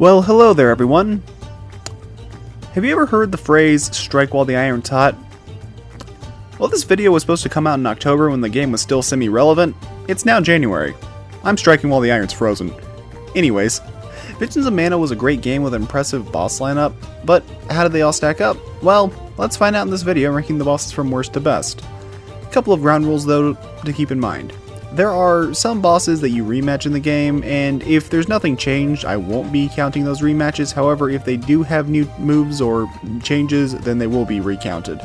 Well, hello there everyone. Have you ever heard the phrase, strike while the iron's hot? Well, this video was supposed to come out in October when the game was still semi-relevant. It's now January. I'm striking while the iron's frozen. Anyways, Visions of Mana was a great game with an impressive boss lineup, but how did they all stack up? Well, let's find out in this video, ranking the bosses from worst to best. A couple of ground rules though to keep in mind. There are some bosses that you rematch in the game, and if there's nothing changed, I won't be counting those rematches. However, if they do have new moves or changes, then they will be recounted.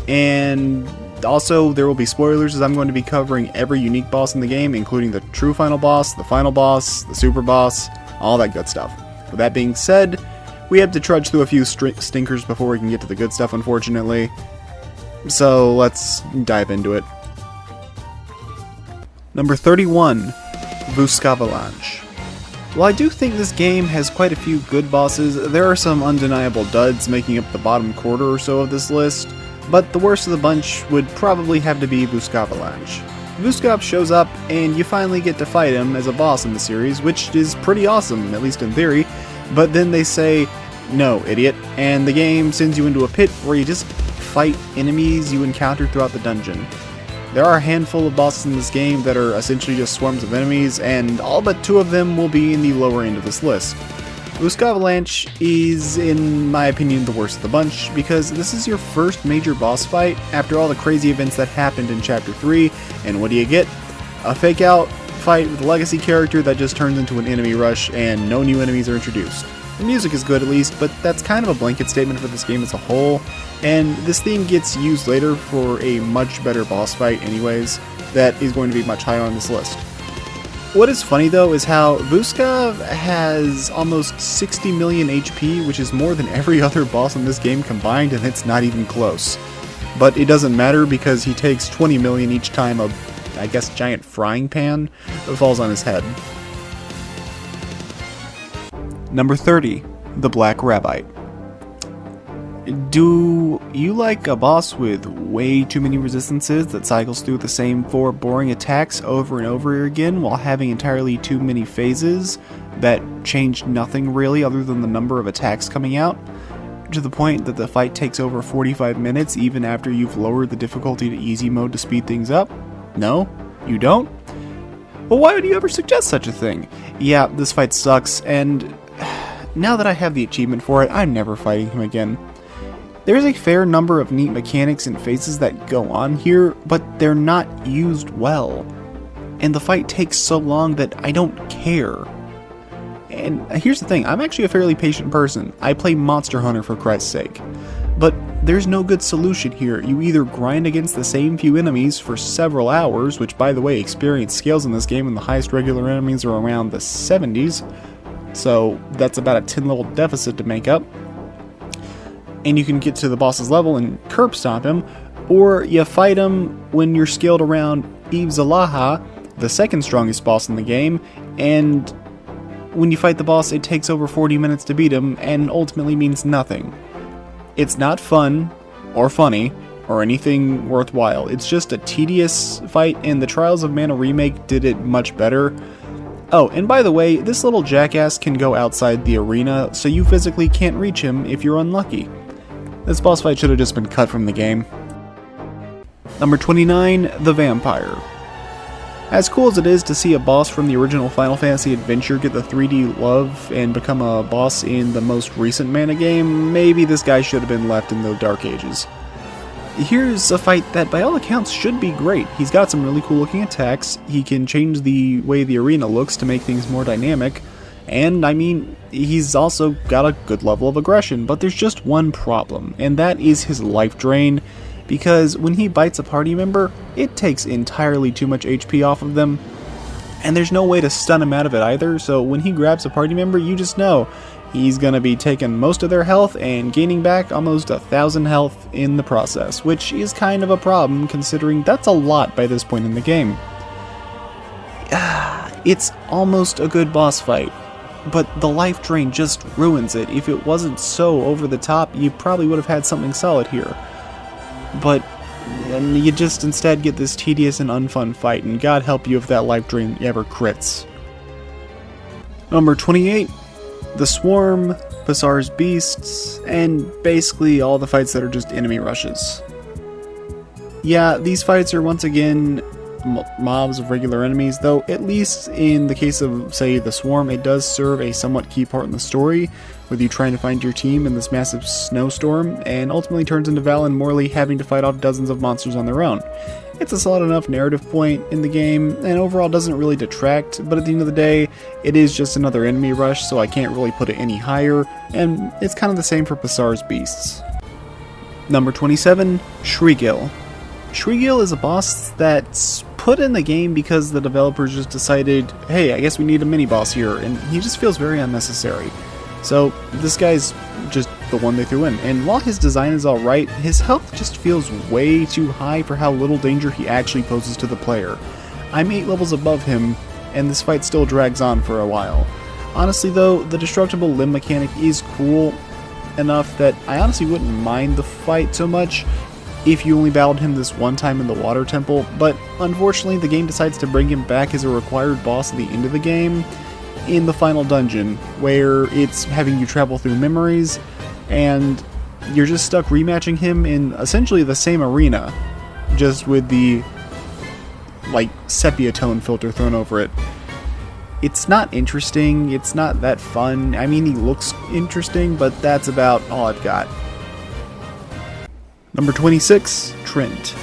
And also, there will be spoilers as I'm going to be covering every unique boss in the game, including the true final boss, the final boss, the super boss, all that good stuff. With that being said, we have to trudge through a few stinkers before we can get to the good stuff, unfortunately. So let's dive into it. Number 31, Buscavalanche. While I do think this game has quite a few good bosses, there are some undeniable duds making up the bottom quarter or so of this list, but the worst of the bunch would probably have to be Buscavalanche. Buscav shows up, and you finally get to fight him as a boss in the series, which is pretty awesome, at least in theory, but then they say, "No, idiot," and the game sends you into a pit where you just fight enemies you encounter throughout the dungeon. There are a handful of bosses in this game that are essentially just swarms of enemies, and all but two of them will be in the lower end of this list. Buscavalanche is, in my opinion, the worst of the bunch, because this is your first major boss fight after all the crazy events that happened in Chapter 3, and what do you get? A fake-out fight with a legacy character that just turns into an enemy rush, and no new enemies are introduced. The music is good at least, but that's kind of a blanket statement for this game as a whole, and this theme gets used later for a much better boss fight anyways, that is going to be much higher on this list. What is funny though is how Buscav has almost 60 million HP, which is more than every other boss in this game combined, and it's not even close. But it doesn't matter because he takes 20 million each time a, I guess, giant frying pan falls on his head. Number 30, the Black Rabbite. Do you like a boss with way too many resistances that cycles through the same 4 boring attacks over and over again while having entirely too many phases that change nothing really other than the number of attacks coming out? To the point that the fight takes over 45 minutes even after you've lowered the difficulty to easy mode to speed things up? No? You don't? Well, why would you ever suggest such a thing? Yeah, this fight sucks, and now that I have the achievement for it, I'm never fighting him again. There's a fair number of neat mechanics and phases that go on here, but they're not used well. And the fight takes so long that I don't care. And here's the thing, I'm actually a fairly patient person. I play Monster Hunter for Christ's sake. But there's no good solution here. You either grind against the same few enemies for several hours, which by the way, experience scales in this game and the highest regular enemies are around the 70s. So that's about a 10 level deficit to make up. And you can get to the boss's level and curb stomp him, or you fight him when you're skilled around Eve Zalaha, the second strongest boss in the game, and when you fight the boss it takes over 40 minutes to beat him and ultimately means nothing. It's not fun, or funny, or anything worthwhile. It's just a tedious fight, and the Trials of Mana remake did it much better. Oh, and by the way, this little jackass can go outside the arena, so you physically can't reach him if you're unlucky. This boss fight should have just been cut from the game. Number 29, the Vampire. As cool as it is to see a boss from the original Final Fantasy adventure get the 3D love and become a boss in the most recent Mana game, maybe this guy should have been left in the Dark Ages. Here's a fight that by all accounts should be great. He's got some really cool looking attacks, he can change the way the arena looks to make things more dynamic, and I mean, he's also got a good level of aggression, but there's just one problem, and that is his life drain, because when he bites a party member, it takes entirely too much HP off of them, and there's no way to stun him out of it either, so when he grabs a party member, you just know he's gonna be taking most of their health and gaining back almost 1,000 health in the process, which is kind of a problem considering that's a lot by this point in the game. It's almost a good boss fight, but the life drain just ruins it. If it wasn't so over the top, you probably would have had something solid here. But you just instead get this tedious and unfun fight, and God help you if that life drain ever crits. Number 28, the Swarm, Passar's Beasts, and basically all the fights that are just enemy rushes. Yeah, these fights are once again mobs of regular enemies, though at least in the case of, say, the Swarm, it does serve a somewhat key part in the story, with you trying to find your team in this massive snowstorm, and ultimately turns into Val and Morley having to fight off dozens of monsters on their own. It's a solid enough narrative point in the game, and overall doesn't really detract, but at the end of the day, it is just another enemy rush, so I can't really put it any higher, and it's kind of the same for Passar's Beasts. Number 27, Shriegil. Shriegil is a boss that's put in the game because the developers just decided, hey, I guess we need a mini-boss here, and he just feels very unnecessary. So this guy's just the one they threw in, and while his design is alright, his health just feels way too high for how little danger he actually poses to the player. I'm 8 levels above him, and this fight still drags on for a while. Honestly though, the destructible limb mechanic is cool enough that I honestly wouldn't mind the fight so much if you only battled him this one time in the water temple, but unfortunately the game decides to bring him back as a required boss at the end of the game in the final dungeon, where it's having you travel through memories and you're just stuck rematching him in essentially the same arena, just with the like sepia tone filter thrown over it. It's not interesting, it's not that fun. I mean, he looks interesting, but that's about all I've got. Number 26, Trent.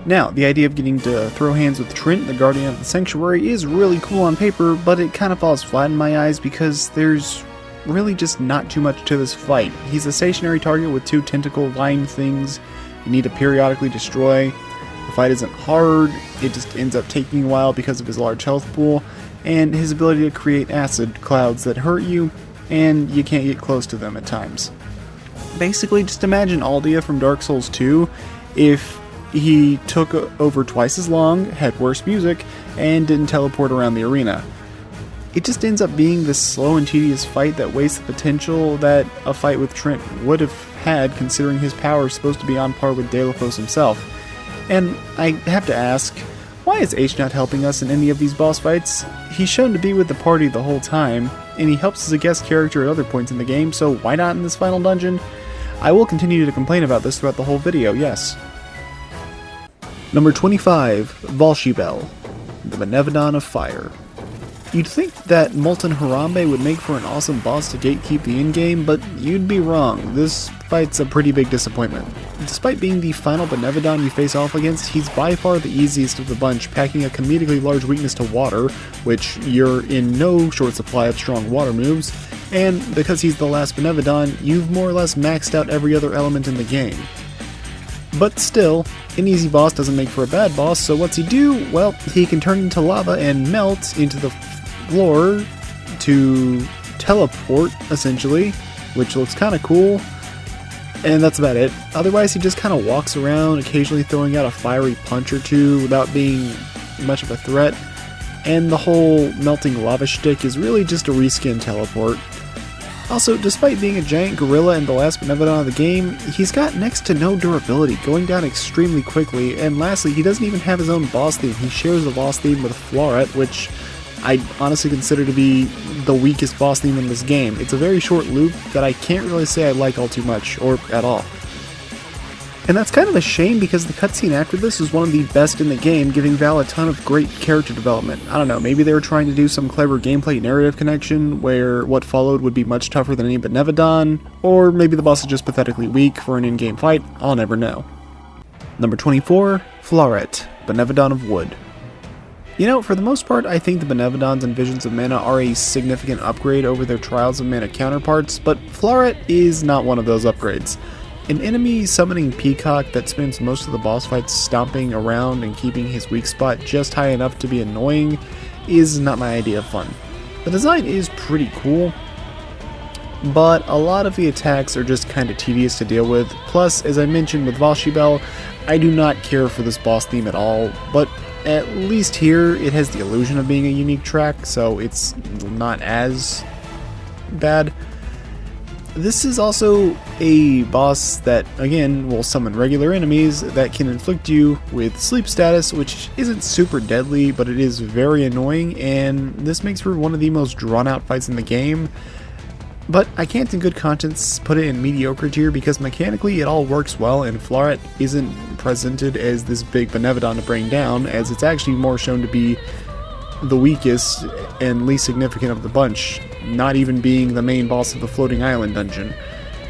Now, the idea of getting to throw hands with Trent, the Guardian of the Sanctuary, is really cool on paper, but it kind of falls flat in my eyes because there's really just not too much to this fight. He's a stationary target with 2 tentacle-lined things you need to periodically destroy. The fight isn't hard, it just ends up taking a while because of his large health pool, and his ability to create acid clouds that hurt you, and you can't get close to them at times. Basically, just imagine Aldia from Dark Souls 2 if he took over twice as long, had worse music, and didn't teleport around the arena. It just ends up being this slow and tedious fight that wastes the potential that a fight with Trent would have had, considering his power is supposed to be on par with Delphos himself. And I have to ask, why is H not helping us in any of these boss fights? He's shown to be with the party the whole time, and he helps as a guest character at other points in the game, so why not in this final dungeon? I will continue to complain about this throughout the whole video, yes. Number 25, Valshibel, the Benevodon of Fire. You'd think that Molten Harambe would make for an awesome boss to gatekeep the endgame, but you'd be wrong. This fight's a pretty big disappointment. Despite being the final Benevodon you face off against, he's by far the easiest of the bunch, packing a comedically large weakness to water, which you're in no short supply of strong water moves, and because he's the last Benevodon, you've more or less maxed out every other element in the game. But still, an easy boss doesn't make for a bad boss, so what's he do? Well, he can turn into lava and melt into the floor to teleport, essentially, which looks kind of cool, and that's about it. Otherwise, he just kind of walks around, occasionally throwing out a fiery punch or two without being much of a threat, and the whole melting lava shtick is really just a reskin teleport. Also, despite being a giant gorilla and the last Benevodon of the game, he's got next to no durability, going down extremely quickly, and lastly, he doesn't even have his own boss theme. He shares the boss theme with Floret, which I honestly consider to be the weakest boss theme in this game. It's a very short loop that I can't really say I like all too much, or at all. And that's kind of a shame because the cutscene after this is one of the best in the game, giving Val a ton of great character development. I don't know, maybe they were trying to do some clever gameplay narrative connection where what followed would be much tougher than any Benevodon, or maybe the boss is just pathetically weak for an in-game fight, I'll never know. Number 24, Floret, Benevodon of Wood. You know, for the most part, I think the Benevodons and Visions of Mana are a significant upgrade over their Trials of Mana counterparts, but Floret is not one of those upgrades. An enemy summoning peacock that spends most of the boss fights stomping around and keeping his weak spot just high enough to be annoying is not my idea of fun. The design is pretty cool, but a lot of the attacks are just kind of tedious to deal with. Plus, as I mentioned with Valshibel, I do not care for this boss theme at all, but at least here it has the illusion of being a unique track, so it's not as bad. This is also a boss that, again, will summon regular enemies that can inflict you with sleep status, which isn't super deadly, but it is very annoying, and this makes for one of the most drawn out fights in the game. but I can't in good conscience put it in mediocre tier because mechanically it all works well and Floret isn't presented as this big Benevodon to bring down, as it's actually more shown to be the weakest and least significant of the bunch, not even being the main boss of the floating island dungeon.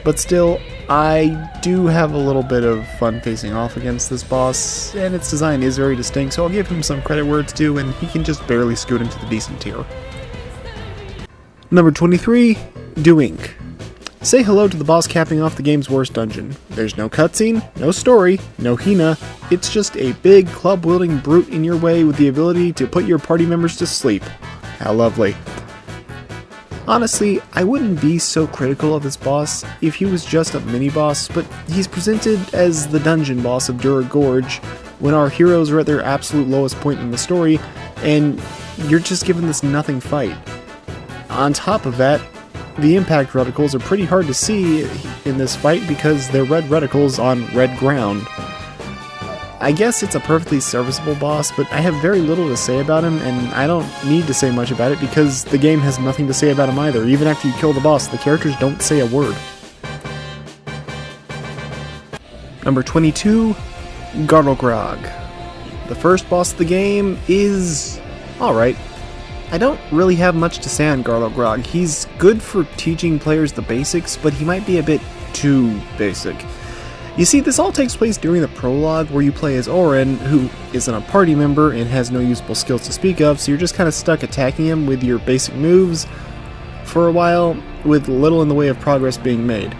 But still, I do have a little bit of fun facing off against this boss, and its design is very distinct, so I'll give him some credit where it's due, and he can just barely scoot into the decent tier. Number 23, Doink. Say hello to the boss capping off the game's worst dungeon. There's no cutscene, no story, no Hina, it's just a big club-wielding brute in your way with the ability to put your party members to sleep. How lovely. Honestly, I wouldn't be so critical of this boss if he was just a mini-boss, but he's presented as the dungeon boss of Dura Gorge when our heroes are at their absolute lowest point in the story, and you're just given this nothing fight. On top of that, the impact reticles are pretty hard to see in this fight because they're red reticles on red ground. I guess it's a perfectly serviceable boss, but I have very little to say about him, and I don't need to say much about it because the game has nothing to say about him either. Even after you kill the boss, the characters don't say a word. Number 22, Gardelgrog. The first boss of the game is alright. I don't really have much to say on Gardelgrog. He's good for teaching players the basics, but he might be a bit too basic. You see, this all takes place during the prologue where you play as Orin, who isn't a party member and has no usable skills to speak of, so you're just kind of stuck attacking him with your basic moves for a while, with little in the way of progress being made.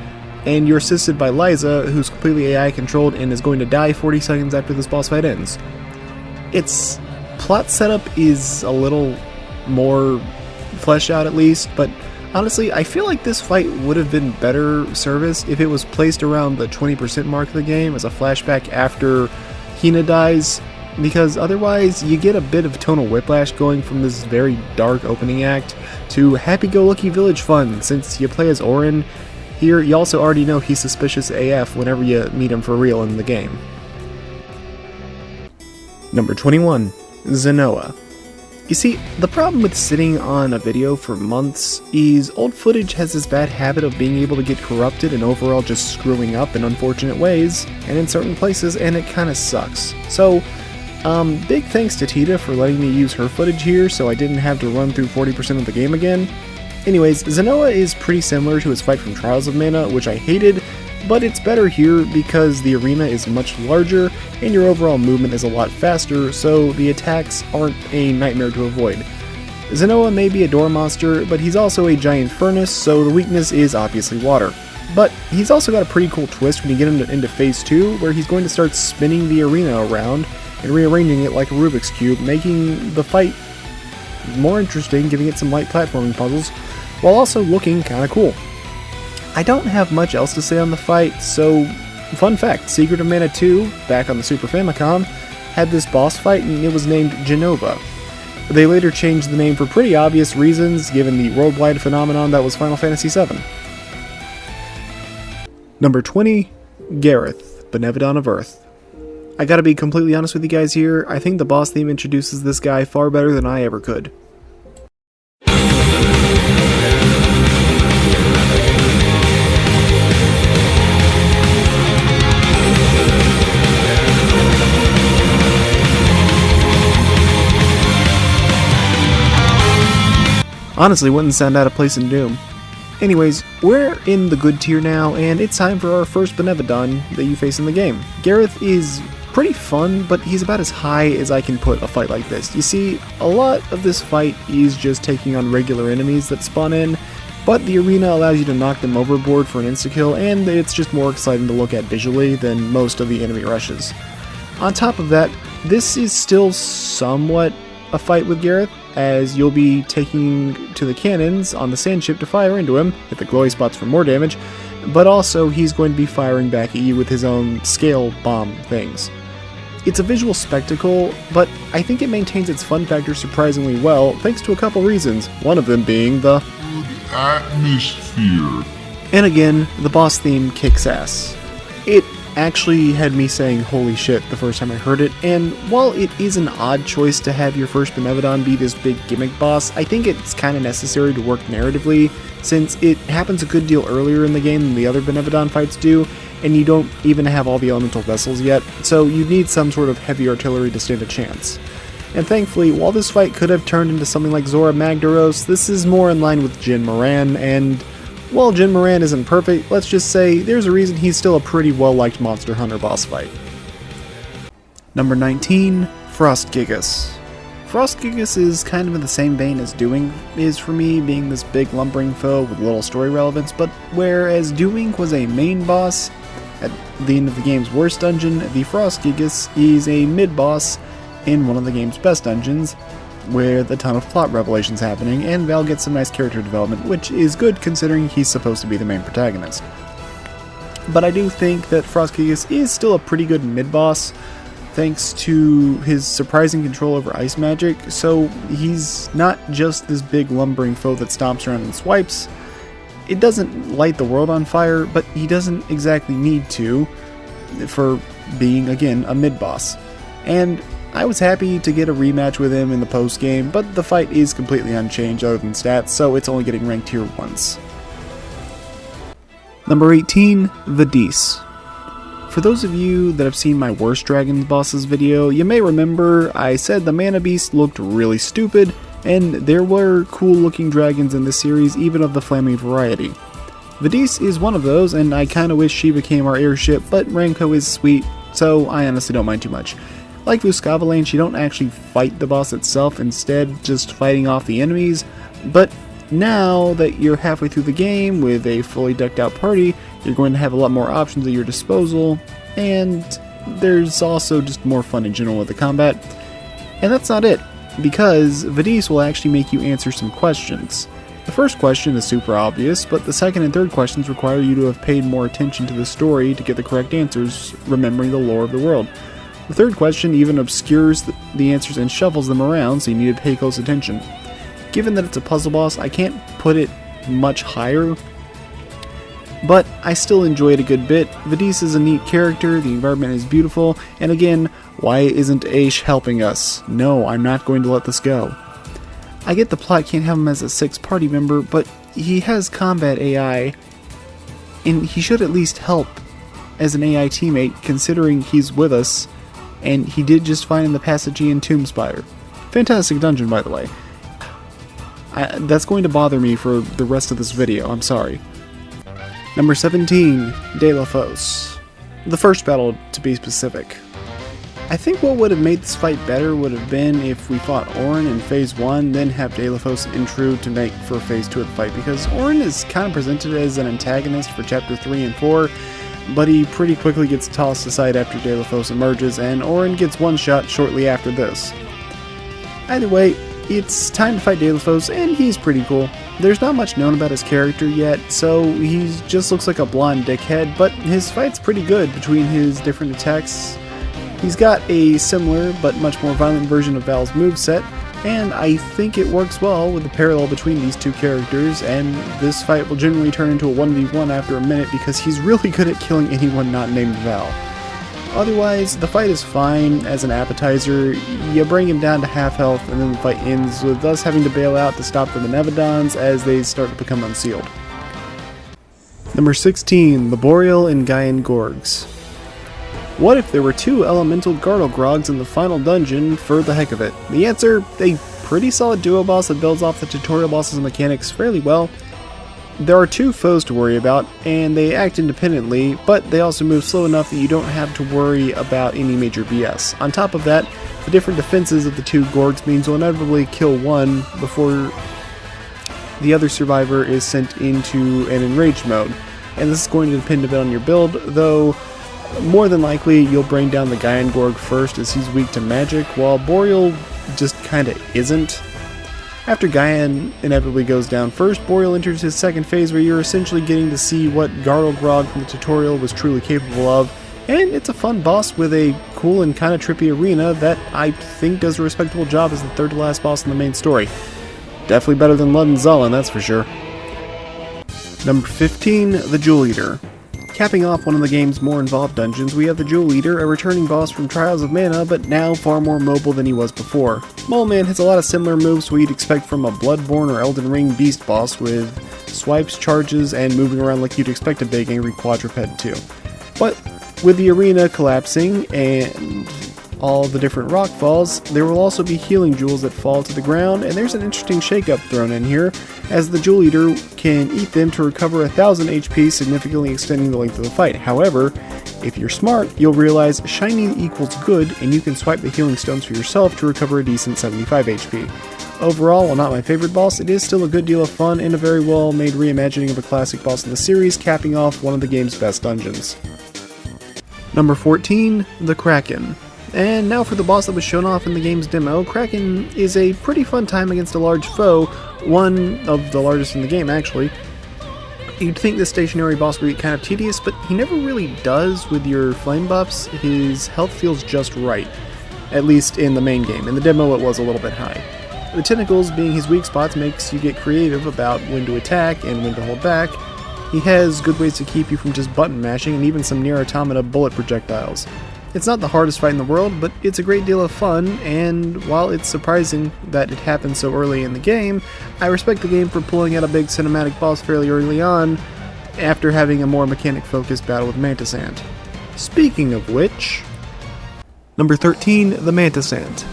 And you're assisted by Liza, who's completely AI controlled and is going to die 40 seconds after this boss fight ends. Its plot setup is a little more fleshed out at least, but honestly, I feel like this fight would have been better service if it was placed around the 20% mark of the game as a flashback after Hina dies, because otherwise you get a bit of tonal whiplash going from this very dark opening act to happy-go-lucky village fun. Since you play as Orin here, you also already know he's suspicious AF whenever you meet him for real in the game. Number 21, Zenoa. You see, the problem with sitting on a video for months is old footage has this bad habit of being able to get corrupted and overall just screwing up in unfortunate ways and in certain places, and it kinda sucks. So, big thanks to Tita for letting me use her footage here so I didn't have to run through 40% of the game again. Anyways, Zenoa is pretty similar to his fight from Trials of Mana, which I hated, but it's better here because the arena is much larger and your overall movement is a lot faster, so the attacks aren't a nightmare to avoid. Zenoa may be a door monster, but he's also a giant furnace, so the weakness is obviously water. But he's also got a pretty cool twist when you get him into Phase 2, where he's going to start spinning the arena around and rearranging it like a Rubik's Cube, making the fight more interesting, giving it some light platforming puzzles, while also looking kinda cool. I don't have much else to say on the fight, so fun fact, Secret of Mana 2, back on the Super Famicom, had this boss fight and it was named Genova. They later changed the name for pretty obvious reasons, given the worldwide phenomenon that was Final Fantasy VII. Number 20, Gareth, Benevodon of Earth. I gotta be completely honest with you guys here, I think the boss theme introduces this guy far better than I ever could. Honestly, wouldn't sound out of place in Doom. Anyways, we're in the good tier now, and it's time for our first Benevodon that you face in the game. Gareth is pretty fun, but he's about as high as I can put a fight like this. You see, a lot of this fight is just taking on regular enemies that spawn in, but the arena allows you to knock them overboard for an insta-kill, and it's just more exciting to look at visually than most of the enemy rushes. On top of that, this is still somewhat a fight with Gareth, as you'll be taking to the cannons on the sand ship to fire into him, hit the glowy spots for more damage, but also he's going to be firing back at you with his own scale bomb things. It's a visual spectacle, but I think it maintains its fun factor surprisingly well, thanks to a couple reasons, one of them being the atmosphere. And again, the boss theme kicks ass. It actually had me saying holy shit the first time I heard it, and while it is an odd choice to have your first Benevodon be this big gimmick boss, I think it's kinda necessary to work narratively, since it happens a good deal earlier in the game than the other Benevodon fights do, and you don't even have all the elemental vessels yet, so you need some sort of heavy artillery to stand a chance. And thankfully, while this fight could have turned into something like Zora Magdaros, this is more in line with Jin Moran, and while Jin Moran isn't perfect, let's just say there's a reason he's still a pretty well-liked Monster Hunter boss fight. Number 19, Frost Gigas. Frost Gigas is kind of in the same vein as Doing is for me, being this big lumbering foe with little story relevance, but whereas Doing was a main boss at the end of the game's worst dungeon, the Frost Gigas is a mid-boss in one of the game's best dungeons, with a ton of plot revelations happening, and Val gets some nice character development, which is good considering he's supposed to be the main protagonist. But I do think that Frost Gigas is still a pretty good mid-boss, thanks to his surprising control over ice magic, so he's not just this big lumbering foe that stomps around and swipes. It doesn't light the world on fire, but he doesn't exactly need to, for being, again, a mid-boss. And I was happy to get a rematch with him in the post-game, but the fight is completely unchanged other than stats, so it's only getting ranked here once. Number 18, Vadis. For those of you that have seen my Worst Dragons Bosses video, you may remember I said the Mana Beast looked really stupid, and there were cool looking dragons in this series, even of the flaming variety. Vadis is one of those, and I kinda wish she became our airship, but Ranko is sweet, so I honestly don't mind too much. Like Vuskavalane, she don't actually fight the boss itself, instead just fighting off the enemies, but now that you're halfway through the game with a fully decked out party, you're going to have a lot more options at your disposal, and there's also just more fun in general with the combat. And that's not it, because Vadis will actually make you answer some questions. The first question is super obvious, but the second and third questions require you to have paid more attention to the story to get the correct answers, remembering the lore of the world. The third question even obscures the answers and shuffles them around, so you need to pay close attention. Given that it's a puzzle boss, I can't put it much higher, but I still enjoy it a good bit. Vadis is a neat character, the environment is beautiful, and again, why isn't Aish helping us? No, I'm not going to let this go. I get the plot can't have him as a 6th party member, but he has combat AI, and he should at least help as an AI teammate, considering he's with us, and he did just fine in the Passagean Tombspire. Fantastic dungeon, by the way. That's going to bother me for the rest of this video, I'm sorry. Number 17, De La Fosse. The first battle, to be specific. I think what would have made this fight better would have been if we fought Auron in Phase 1, then have De La Fosse intrude to make for Phase 2 of the fight, because Auron is kind of presented as an antagonist for Chapter 3 and 4, but he pretty quickly gets tossed aside after De La Fosse emerges, and Auron gets one shot shortly after this. Either way, it's time to fight De La Fosse, and he's pretty cool. There's not much known about his character yet, so he just looks like a blonde dickhead, but his fight's pretty good between his different attacks. He's got a similar, but much more violent version of Val's moveset, and I think it works well with the parallel between these two characters, and this fight will generally turn into a 1v1 after a minute because he's really good at killing anyone not named Val. Otherwise, the fight is fine as an appetizer. You bring him down to half health, and then the fight ends with us having to bail out to stop the Benevodons as they start to become unsealed. Number 16, the Boreal and Gaian Gorgs. What if there were 2 elemental Gardelgrogs in the final dungeon for the heck of it? The answer, a pretty solid duo boss that builds off the tutorial boss's mechanics fairly well. There are 2 foes to worry about, and they act independently, but they also move slow enough that you don't have to worry about any major BS. On top of that, the different defenses of the 2 Gorgs means you'll inevitably kill one before the other survivor is sent into an enraged mode, and this is going to depend a bit on your build, though more than likely you'll bring down the Gaian Gorg first as he's weak to magic, while Boreal just kinda isn't. After Gaian inevitably goes down first, Boreal enters his second phase where you're essentially getting to see what Gardelgrog from the tutorial was truly capable of, and it's a fun boss with a cool and kinda trippy arena that I think does a respectable job as the third to last boss in the main story. Definitely better than Lud and Zullen, that's for sure. Number 15, the Jewel Eater. Capping off one of the game's more involved dungeons, we have the Jewel Eater, a returning boss from Trials of Mana, but now far more mobile than he was before. Mole Man has a lot of similar moves to what you'd expect from a Bloodborne or Elden Ring beast boss, with swipes, charges, and moving around like you'd expect a big angry quadruped to. But with the arena collapsing and all the different rock falls, there will also be healing jewels that fall to the ground, and there's an interesting shakeup thrown in here, as the Jewel Eater can eat them to recover 1000 HP, significantly extending the length of the fight. However, if you're smart, you'll realize shiny equals good, and you can swipe the healing stones for yourself to recover a decent 75 HP. Overall, while not my favorite boss, it is still a good deal of fun and a very well made reimagining of a classic boss in the series, capping off one of the game's best dungeons. Number 14, the Kraken. And now for the boss that was shown off in the game's demo. Kraken is a pretty fun time against a large foe, one of the largest in the game actually. You'd think this stationary boss would be kind of tedious, but he never really does with your flame buffs. His health feels just right, at least in the main game. In the demo it was a little bit high. The tentacles being his weak spots makes you get creative about when to attack and when to hold back. He has good ways to keep you from just button mashing, and even some near automata bullet projectiles. It's not the hardest fight in the world, but it's a great deal of fun, and while it's surprising that it happened so early in the game, I respect the game for pulling out a big cinematic boss fairly early on, after having a more mechanic-focused battle with Mantis Ant. Speaking of which... Number 13, the Mantis Ant.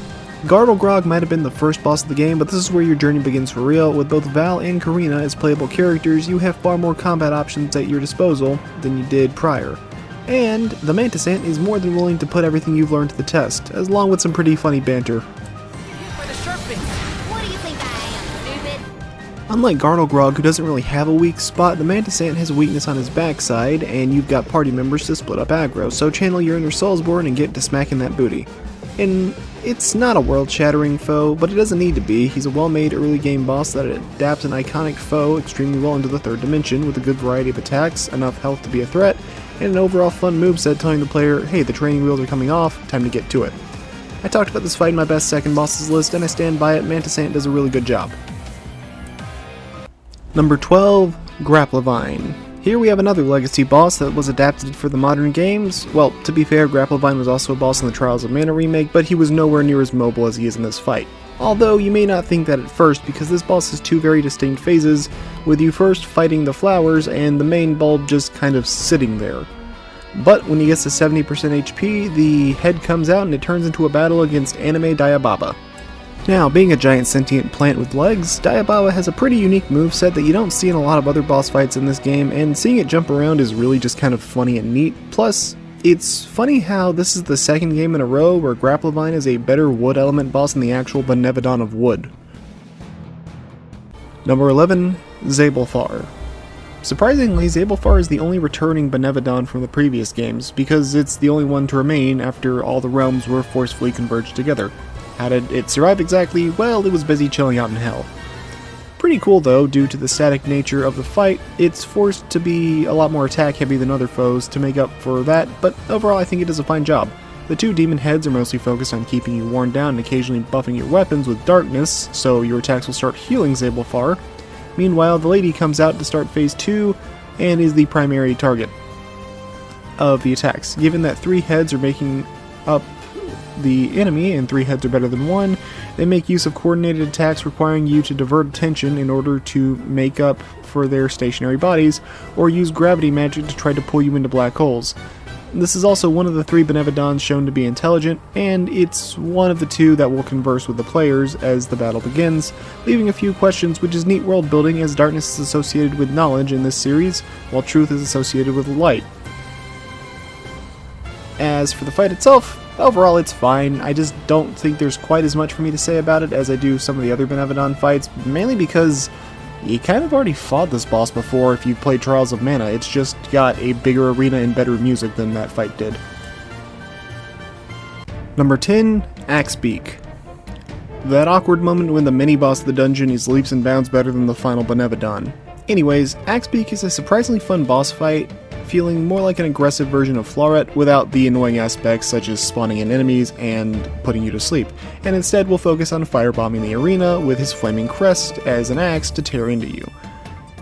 Gardelgrog might have been the first boss of the game, but this is where your journey begins for real. With both Val and Karina as playable characters, you have far more combat options at your disposal than you did prior. And the Mantis Ant is more than willing to put everything you've learned to the test, along with some pretty funny banter. Unlike Gardelgrog, who doesn't really have a weak spot, the Mantis Ant has a weakness on his backside, and you've got party members to split up aggro, so channel your inner Soulsborne and get to smacking that booty. And it's not a world-shattering foe, but it doesn't need to be. He's a well-made early game boss that adapts an iconic foe extremely well into the third dimension, with a good variety of attacks, enough health to be a threat, and an overall fun moveset telling the player, hey, the training wheels are coming off, time to get to it. I talked about this fight in my best second bosses list, and I stand by it. Mantis Ant does a really good job. Number 12, Grapplevine. Here we have another legacy boss that was adapted for the modern games. Well, to be fair, Grapplevine was also a boss in the Trials of Mana remake, but he was nowhere near as mobile as he is in this fight. Although you may not think that at first, because this boss has two very distinct phases, with you first fighting the flowers and the main bulb just kind of sitting there. But when he gets to 70% HP, the head comes out and it turns into a battle against Anime Diababa. Now, being a giant sentient plant with legs, Diababa has a pretty unique moveset that you don't see in a lot of other boss fights in this game, and seeing it jump around is really just kind of funny and neat. Plus, it's funny how this is the second game in a row where Grapplevine is a better wood element boss than the actual Benevodon of wood. Number 11, Zabelthar. Surprisingly, Zabelthar is the only returning Benevodon from the previous games, because it's the only one to remain after all the realms were forcefully converged together. How did it survive exactly? Well, it was busy chilling out in hell. Pretty cool though, due to the static nature of the fight. It's forced to be a lot more attack heavy than other foes to make up for that, but overall I think it does a fine job. The two demon heads are mostly focused on keeping you worn down and occasionally buffing your weapons with darkness, so your attacks will start healing Zabelthar. Meanwhile, the lady comes out to start phase 2 and is the primary target of the attacks. Given that 3 heads are making up the enemy and 3 heads are better than 1, they make use of coordinated attacks requiring you to divert attention in order to make up for their stationary bodies, or use gravity magic to try to pull you into black holes. This is also one of the 3 Benevodons shown to be intelligent, and it's one of the 2 that will converse with the players as the battle begins, leaving a few questions, which is neat world building as darkness is associated with knowledge in this series, while truth is associated with light. As for the fight itself, overall it's fine. I just don't think there's quite as much for me to say about it as I do some of the other Benevodon fights, mainly because you kind of already fought this boss before if you played Trials of Mana. It's just got a bigger arena and better music than that fight did. Number 10, Axebeak. That awkward moment when the mini-boss of the dungeon is leaps and bounds better than the final Benevodon. Anyways, Axebeak is a surprisingly fun boss fight, feeling more like an aggressive version of Floret without the annoying aspects such as spawning in enemies and putting you to sleep, and instead will focus on firebombing the arena with his flaming crest as an axe to tear into you.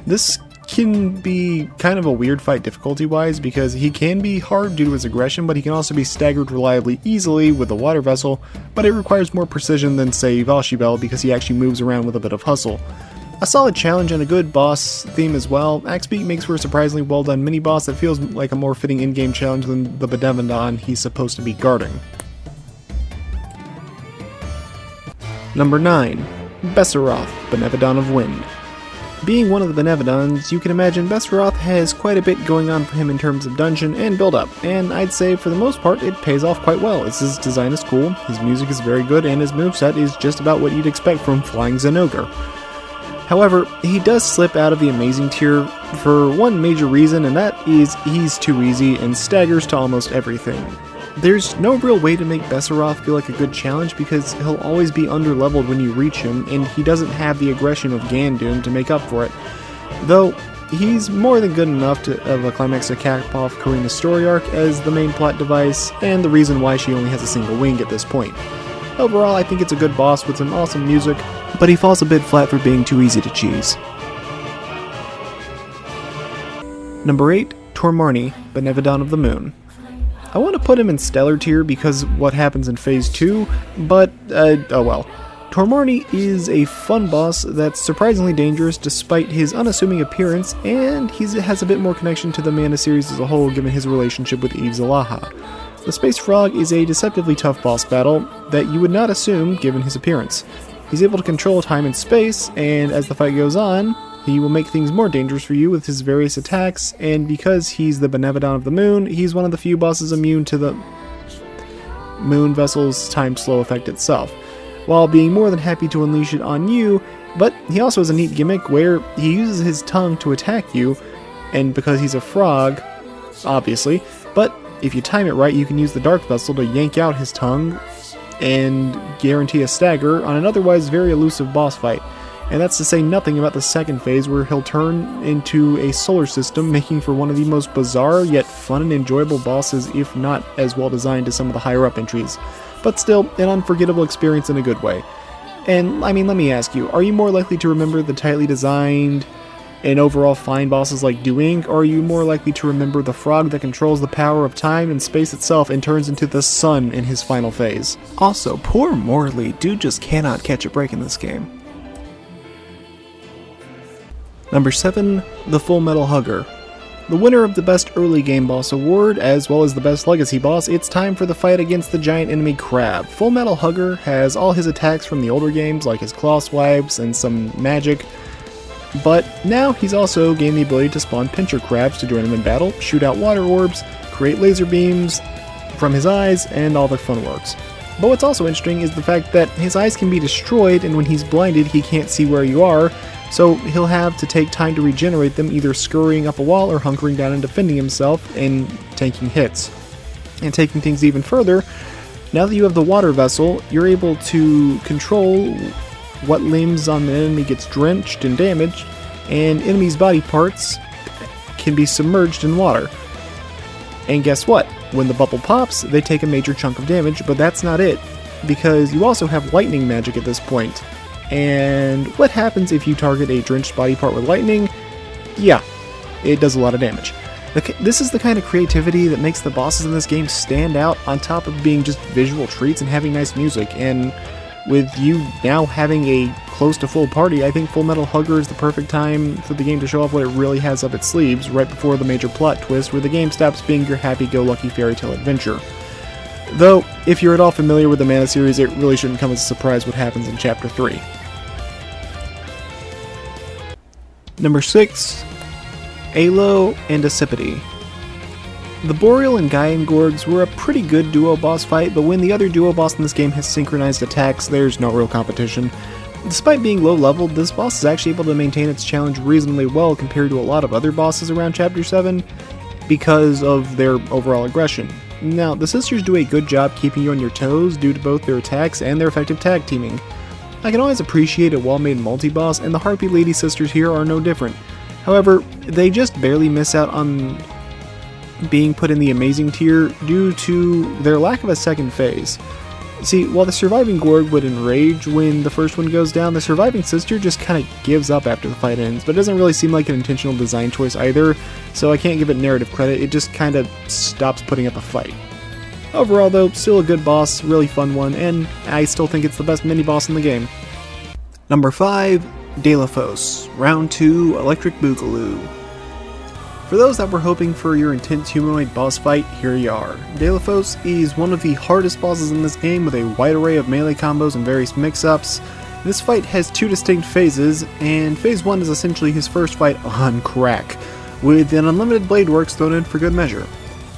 This can be kind of a weird fight difficulty-wise because he can be hard due to his aggression, but he can also be staggered reliably easily with the water vessel, but it requires more precision than, say, Valshibel because he actually moves around with a bit of hustle. A solid challenge and a good boss theme as well. Axbeak makes for a surprisingly well done mini-boss that feels like a more fitting in-game challenge than the Benevodon he's supposed to be guarding. Number 9. Besseroth, Benevodon of Wind. Being one of the Benevodons, you can imagine Besseroth has quite a bit going on for him in terms of dungeon and build-up, and I'd say for the most part it pays off quite well, as his design is cool, his music is very good, and his moveset is just about what you'd expect from Flying Zinogre. However, he does slip out of the amazing tier for one major reason, and that is he's too easy and staggers to almost everything. There's no real way to make Besseroth feel like a good challenge because he'll always be underleveled when you reach him, and he doesn't have the aggression of Gandoom to make up for it. Though, he's more than good enough of a climax to cap off Karina's story arc as the main plot device, and the reason why she only has a single wing at this point. Overall, I think it's a good boss with some awesome music, but he falls a bit flat for being too easy to cheese. Number 8. Tormarni, Benevodon of the Moon. I want to put him in Stellar tier because what happens in Phase 2, but oh well. Tormarni is a fun boss that's surprisingly dangerous despite his unassuming appearance, and he has a bit more connection to the Mana series as a whole given his relationship with Eve Zalaha. The Space Frog is a deceptively tough boss battle that you would not assume given his appearance. He's able to control time and space, and as the fight goes on, he will make things more dangerous for you with his various attacks, and because he's the Benevodon of the Moon, he's one of the few bosses immune to the moon vessel's time slow effect itself, while being more than happy to unleash it on you. But he also has a neat gimmick where he uses his tongue to attack you, and because he's a frog, obviously, but if you time it right, you can use the Dark Vessel to yank out his tongue and guarantee a stagger on an otherwise very elusive boss fight. And that's to say nothing about the second phase where he'll turn into a solar system, making for one of the most bizarre yet fun and enjoyable bosses, if not as well designed as some of the higher up entries. But still, an unforgettable experience in a good way. And I mean, let me ask you, are you more likely to remember the tightly designed and overall fine bosses like Duink, or are you more likely to remember the frog that controls the power of time and space itself and turns into the sun in his final phase? Also, poor Morley, dude just cannot catch a break in this game. Number 7. The Full Metal Hugger. The winner of the Best Early Game Boss Award, as well as the Best Legacy Boss, it's time for the fight against the giant enemy Crab. Full Metal Hugger has all his attacks from the older games, like his claw swipes and some magic, but now he's also gained the ability to spawn pincher crabs to join him in battle, shoot out water orbs, create laser beams from his eyes, and all the fun works. But what's also interesting is the fact that his eyes can be destroyed, and when he's blinded he can't see where you are, so he'll have to take time to regenerate them, either scurrying up a wall or hunkering down and defending himself and taking hits. And taking things even further, now that you have the water vessel, you're able to control what limbs on the enemy gets drenched and damaged, and enemies' body parts can be submerged in water. And guess what? When the bubble pops, they take a major chunk of damage, but that's not it, because you also have lightning magic at this point. And what happens if you target a drenched body part with lightning? Yeah, it does a lot of damage. This is the kind of creativity that makes the bosses in this game stand out, on top of being just visual treats and having nice music. And with you now having a close to full party, I think Full Metal Hugger is the perfect time for the game to show off what it really has up its sleeves, right before the major plot twist where the game stops being your happy-go-lucky fairy tale adventure. Though, if you're at all familiar with the Mana series, it really shouldn't come as a surprise what happens in Chapter 3. Number 6. Alo and Accipity. The Boreal and Gaian Gorgs were a pretty good duo boss fight, but when the other duo boss in this game has synchronized attacks, there's no real competition. Despite being low leveled, this boss is actually able to maintain its challenge reasonably well compared to a lot of other bosses around Chapter 7 because of their overall aggression. Now, the sisters do a good job keeping you on your toes due to both their attacks and their effective tag teaming. I can always appreciate a well-made multi-boss, and the Harpy Lady sisters here are no different. However, they just barely miss out on being put in the amazing tier due to their lack of a second phase. See, while the surviving Gorg would enrage when the first one goes down, the surviving sister just kind of gives up after the fight ends, but it doesn't really seem like an intentional design choice either, so I can't give it narrative credit, it just kind of stops putting up a fight. Overall though, still a good boss, really fun one, and I still think it's the best mini-boss in the game. Number 5, Delafos, Round 2, Electric Boogaloo. For those that were hoping for your intense humanoid boss fight, here you are. Delafos is one of the hardest bosses in this game with a wide array of melee combos and various mix-ups. This fight has 2 distinct phases, and phase 1 is essentially his first fight on crack, with an unlimited blade works thrown in for good measure.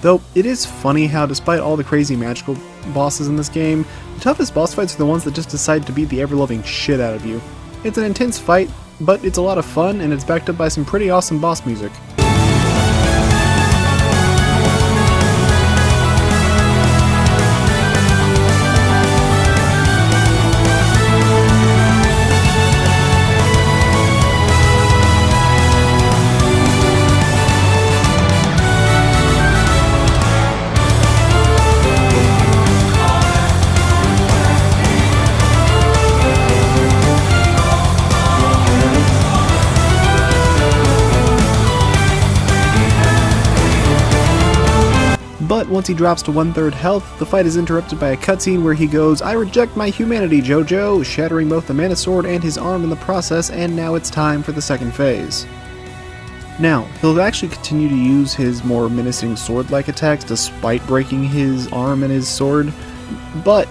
Though, it is funny how despite all the crazy magical bosses in this game, the toughest boss fights are the ones that just decide to beat the ever-loving shit out of you. It's an intense fight, but it's a lot of fun, and it's backed up by some pretty awesome boss music. But once he drops to 1/3 health, the fight is interrupted by a cutscene where he goes, "I reject my humanity, Jojo," shattering both the mana sword and his arm in the process, and now it's time for the second phase. Now, he'll actually continue to use his more menacing sword-like attacks despite breaking his arm and his sword, but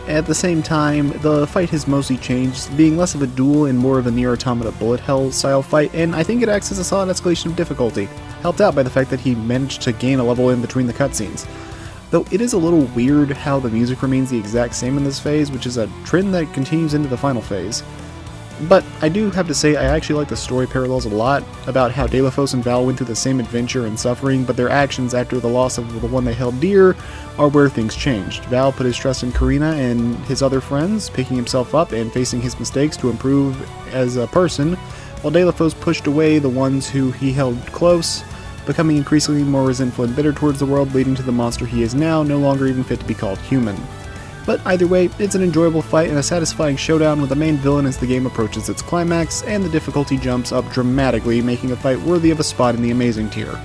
at the same time, the fight has mostly changed, being less of a duel and more of a Nier Automata bullet hell style fight, and I think it acts as a solid escalation of difficulty, helped out by the fact that he managed to gain a level in between the cutscenes. Though it is a little weird how the music remains the exact same in this phase, which is a trend that continues into the final phase. But I do have to say I actually like the story parallels a lot, about how Delafos and Val went through the same adventure and suffering, but their actions after the loss of the one they held dear are where things changed. Val put his trust in Karina and his other friends, picking himself up and facing his mistakes to improve as a person, while Delafos pushed away the ones who he held close, becoming increasingly more resentful and bitter towards the world, leading to the monster he is now, no longer even fit to be called human. But either way, it's an enjoyable fight and a satisfying showdown with the main villain as the game approaches its climax, and the difficulty jumps up dramatically, making a fight worthy of a spot in the amazing tier.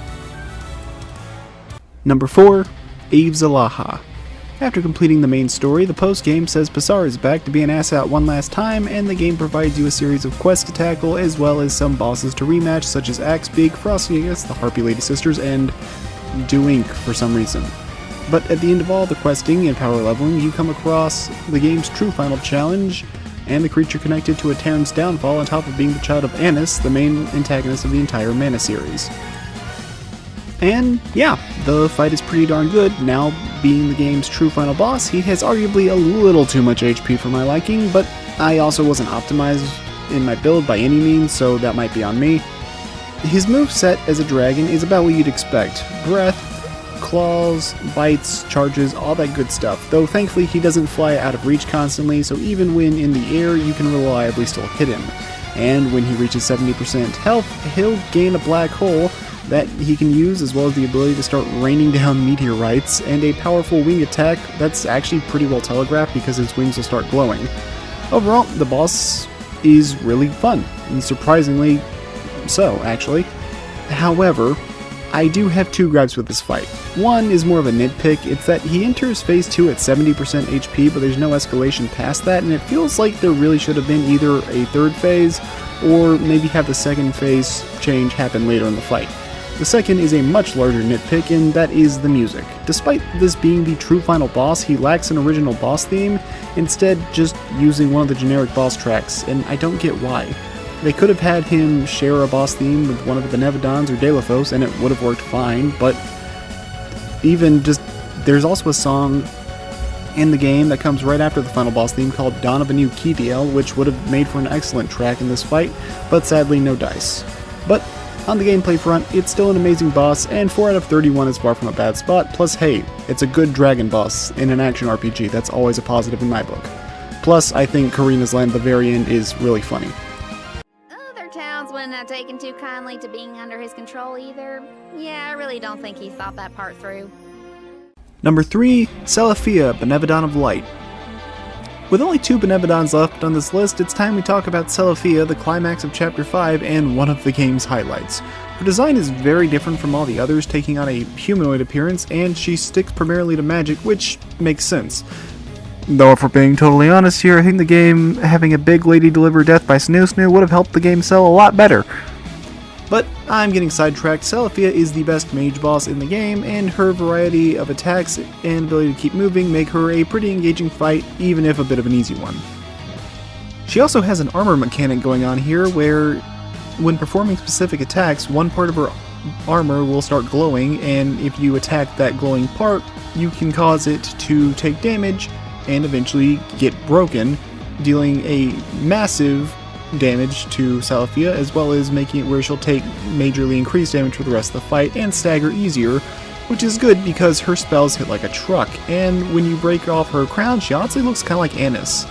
Number 4, Eve Zalaha. After completing the main story, the post-game says Passar is back to be an ass out one last time, and the game provides you a series of quests to tackle, as well as some bosses to rematch, such as Axebeak, Frostiness, the Harpy Lady Sisters, and Doink for some reason. But at the end of all the questing and power leveling, you come across the game's true final challenge, and the creature connected to a town's downfall on top of being the child of Annis, the main antagonist of the entire Mana series. And yeah, the fight is pretty darn good. Now being the game's true final boss, he has arguably a little too much HP for my liking, but I also wasn't optimized in my build by any means, so that might be on me. His moveset as a dragon is about what you'd expect. Breath, claws, bites, charges, all that good stuff, though thankfully he doesn't fly out of reach constantly, so even when in the air you can reliably still hit him. And when he reaches 70% health, he'll gain a black hole that he can use, as well as the ability to start raining down meteorites, and a powerful wing attack that's actually pretty well telegraphed because his wings will start glowing. Overall, the boss is really fun, and surprisingly so, actually. However, I do have 2 gripes with this fight. One is more of a nitpick, it's that he enters phase 2 at 70% HP, but there's no escalation past that, and it feels like there really should have been either a 3rd phase, or maybe have the 2nd phase change happen later in the fight. The second is a much larger nitpick, and that is the music. Despite this being the true final boss, he lacks an original boss theme, instead just using one of the generic boss tracks, and I don't get why. They could have had him share a boss theme with one of the Nevadons or Delafos, and it would have worked fine, but even just, there's also a song in the game that comes right after the final boss theme called Dawn of a New Kidiel, which would have made for an excellent track in this fight, but sadly no dice. But on the gameplay front, it's still an amazing boss, and 4 out of 31 is far from a bad spot, plus hey, it's a good dragon boss in an action RPG, that's always a positive in my book. Plus, I think Karina's line at the very end is really funny. Other townsmen not taken too kindly to being under his control either. Yeah, I really don't think he thought that part through. Number 3, Celafia, Benevadon of Light. With only 2 Benevodons left on this list, it's time we talk about Celafia, the climax of Chapter 5 and one of the game's highlights. Her design is very different from all the others, taking on a humanoid appearance, and she sticks primarily to magic, which makes sense. Though if we're being totally honest here, I think the game having a big lady deliver death by Snoo Snoo would have helped the game sell a lot better. But I'm getting sidetracked. Celafia is the best mage boss in the game, and her variety of attacks and ability to keep moving make her a pretty engaging fight, even if a bit of an easy one. She also has an armor mechanic going on here, where when performing specific attacks, one part of her armor will start glowing, and if you attack that glowing part, you can cause it to take damage and eventually get broken, dealing a massive damage to Celafia, as well as making it where she'll take majorly increased damage for the rest of the fight and stagger easier, which is good because her spells hit like a truck, and when you break off her crown, she honestly looks kind of like Annis.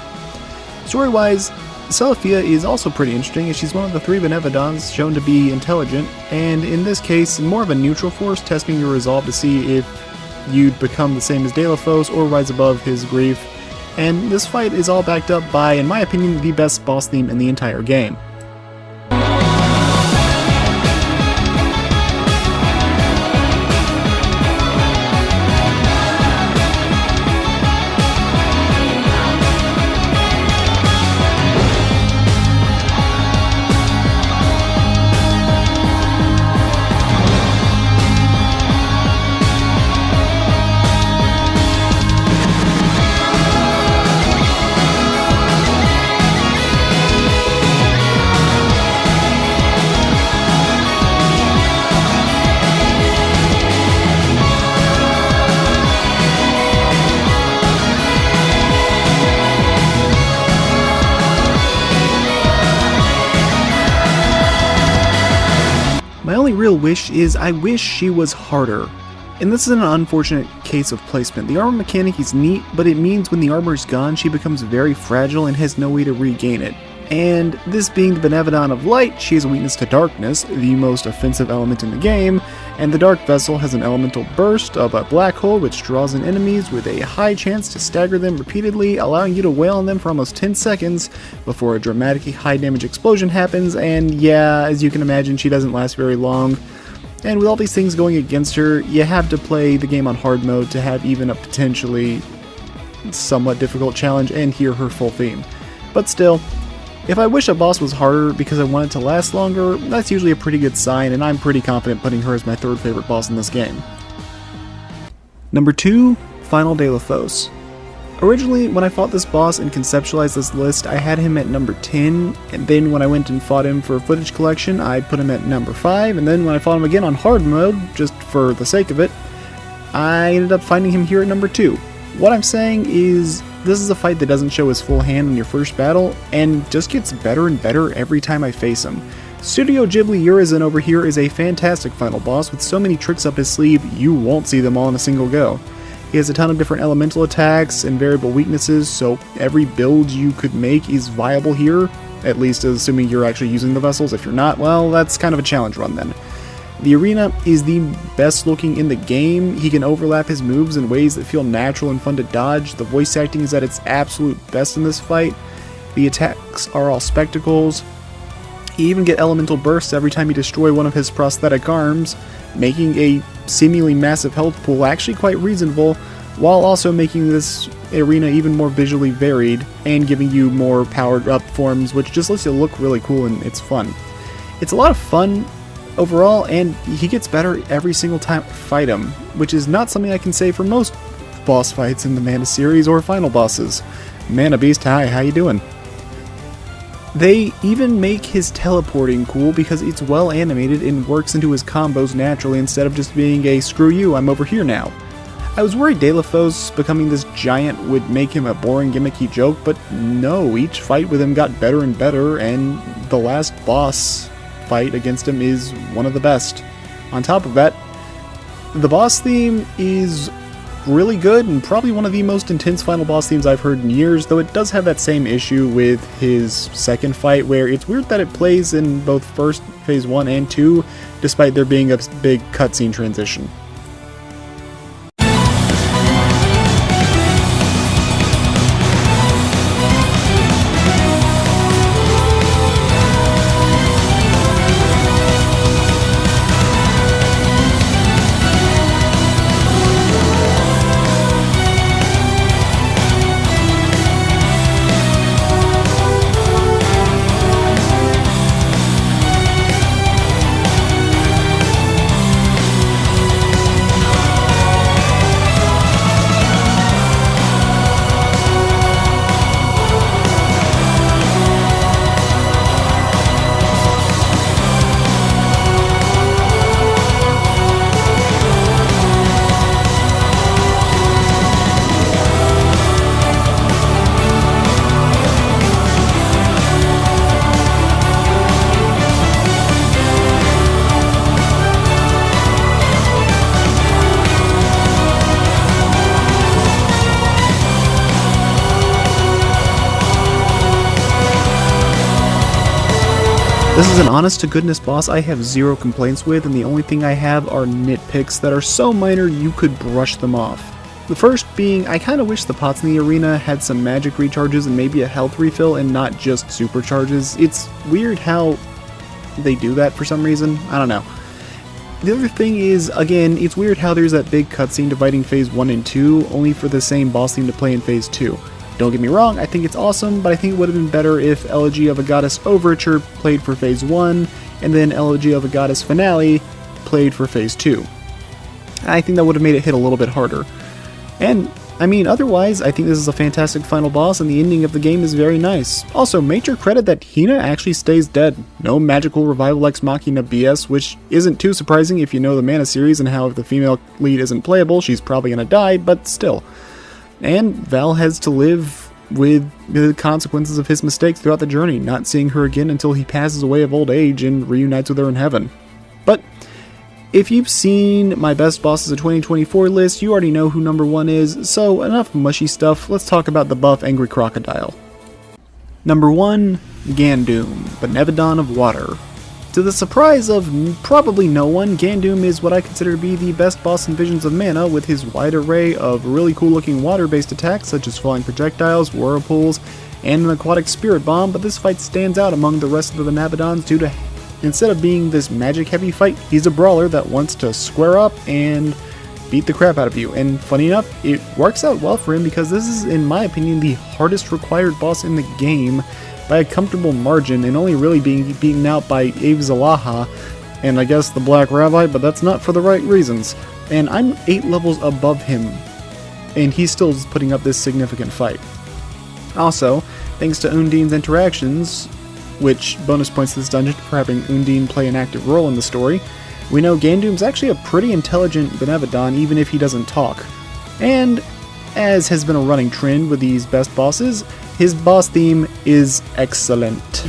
Story-wise, Celafia is also pretty interesting, as she's one of the 3 Benevodons shown to be intelligent, and in this case, more of a neutral force, testing your resolve to see if you'd become the same as Delafos or rise above his grief. And this fight is all backed up by, in my opinion, the best boss theme in the entire game. My only real wish is I wish she was harder. And this is an unfortunate case of placement. The armor mechanic is neat, but it means when the armor is gone, she becomes very fragile and has no way to regain it. And this being the Benevodon of Light, she has a weakness to darkness, the most offensive element in the game, and the Dark Vessel has an elemental burst of a black hole which draws in enemies with a high chance to stagger them repeatedly, allowing you to wail on them for almost 10 seconds before a dramatically high damage explosion happens, and yeah, as you can imagine, she doesn't last very long. And with all these things going against her, you have to play the game on hard mode to have even a potentially somewhat difficult challenge and hear her full theme. But still, if I wish a boss was harder because I want it to last longer, that's usually a pretty good sign, and I'm pretty confident putting her as my 3rd favorite boss in this game. Number 2, Final Delafos. Originally, when I fought this boss and conceptualized this list, I had him at number 10, and then when I went and fought him for footage collection, I put him at number 5, and then when I fought him again on hard mode, just for the sake of it, I ended up finding him here at number 2. What I'm saying is, this is a fight that doesn't show his full hand in your first battle, and just gets better and better every time I face him. Studio Ghibli Urizen over here is a fantastic final boss with so many tricks up his sleeve, you won't see them all in a single go. He has a ton of different elemental attacks and variable weaknesses, so every build you could make is viable here, at least assuming you're actually using the vessels. If you're not, well, that's kind of a challenge run then. The arena is the best looking in the game. He can overlap his moves in ways that feel natural and fun to dodge. The voice acting is at its absolute best in this fight. The attacks are all spectacles. You even get elemental bursts every time you destroy one of his prosthetic arms, making a seemingly massive health pool actually quite reasonable, while also making this arena even more visually varied and giving you more powered up forms, which just lets you look really cool and it's fun. It's a lot of fun overall, and he gets better every single time I fight him, which is not something I can say for most boss fights in the Mana series or final bosses. Mana Beast, hi, how you doing? They even make his teleporting cool because it's well animated and works into his combos naturally instead of just being a screw you, I'm over here now. I was worried Delafos becoming this giant would make him a boring gimmicky joke, but no, each fight with him got better and better, and the last boss fight against him is one of the best. On top of that, the boss theme is really good and probably one of the most intense final boss themes I've heard in years, though it does have that same issue with his second fight where it's weird that it plays in both first phase 1 and 2 despite there being a big cutscene transition. This is an honest-to-goodness boss I have zero complaints with, and the only thing I have are nitpicks that are so minor you could brush them off. The first being, I kinda wish the pots in the arena had some magic recharges and maybe a health refill and not just supercharges. It's weird how they do that for some reason, I don't know. The other thing is, again, it's weird how there's that big cutscene dividing Phase 1 and 2, only for the same boss theme to play in Phase 2. Don't get me wrong, I think it's awesome, but I think it would have been better if Elegy of a Goddess Overture played for Phase 1, and then Elegy of a Goddess Finale played for Phase 2. I think that would have made it hit a little bit harder. And, I mean, otherwise, I think this is a fantastic final boss, and the ending of the game is very nice. Also, major credit that Hina actually stays dead. No magical revival ex machina BS, which isn't too surprising if you know the Mana series and how if the female lead isn't playable, she's probably gonna die, but still. And Val has to live with the consequences of his mistakes throughout the journey, not seeing her again until he passes away of old age and reunites with her in heaven. But if you've seen my best bosses of 2024 list, you already know who number 1 is, so enough mushy stuff, let's talk about the buff Angry Crocodile. Number 1, Gandoom, Benevodon of Water. To the surprise of probably no one, Gandoom is what I consider to be the best boss in Visions of Mana, with his wide array of really cool looking water-based attacks such as flying projectiles, whirlpools, and an aquatic spirit bomb, but this fight stands out among the rest of the Benevodons due to, instead of being this magic heavy fight, he's a brawler that wants to square up and beat the crap out of you. And funny enough, it works out well for him because this is, in my opinion, the hardest required boss in the game by a comfortable margin, and only really being beaten out by Abe Zalaha and I guess the Black Rabbi, but that's not for the right reasons. And I'm 8 levels above him, and he's still putting up this significant fight. Also, thanks to Undine's interactions, which bonus points to this dungeon for having Undine play an active role in the story, we know Gandoom's actually a pretty intelligent Benevodon even if he doesn't talk. And, as has been a running trend with these best bosses, his boss theme is excellent.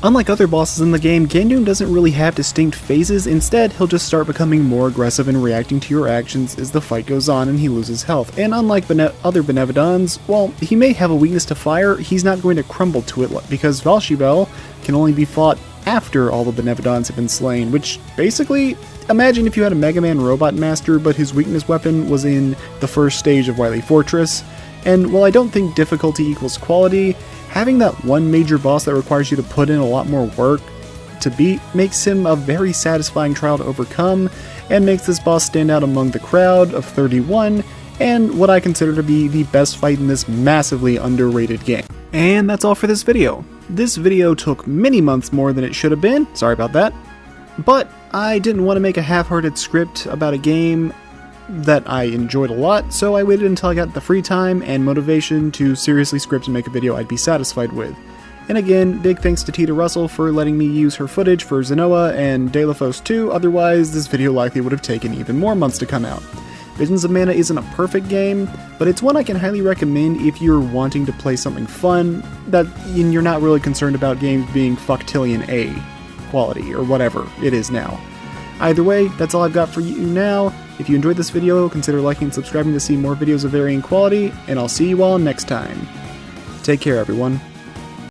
Unlike other bosses in the game, Gandoom doesn't really have distinct phases. Instead, he'll just start becoming more aggressive and reacting to your actions as the fight goes on and he loses health. And unlike other Benevodons, while he may have a weakness to fire, he's not going to crumble to it because Valshibel can only be fought after all the Benevodons have been slain, which basically, imagine if you had a Mega Man Robot Master but his weakness weapon was in the first stage of Wily Fortress. And while I don't think difficulty equals quality, having that one major boss that requires you to put in a lot more work to beat makes him a very satisfying trial to overcome, and makes this boss stand out among the crowd of 31, and what I consider to be the best fight in this massively underrated game. And that's all for this video. This video took many months more than it should have been, sorry about that, but I didn't want to make a half-hearted script about a game that I enjoyed a lot, so I waited until I got the free time and motivation to seriously script and make a video I'd be satisfied with. And again, big thanks to Tita Russell for letting me use her footage for Zenoa and De La Fosse 2, otherwise this video likely would have taken even more months to come out. Visions of Mana isn't a perfect game, but it's one I can highly recommend if you're wanting to play something fun, that you're not really concerned about games being fucktillion A quality, or whatever it is now. Either way, that's all I've got for you now. If you enjoyed this video, consider liking and subscribing to see more videos of varying quality, and I'll see you all next time. Take care, everyone.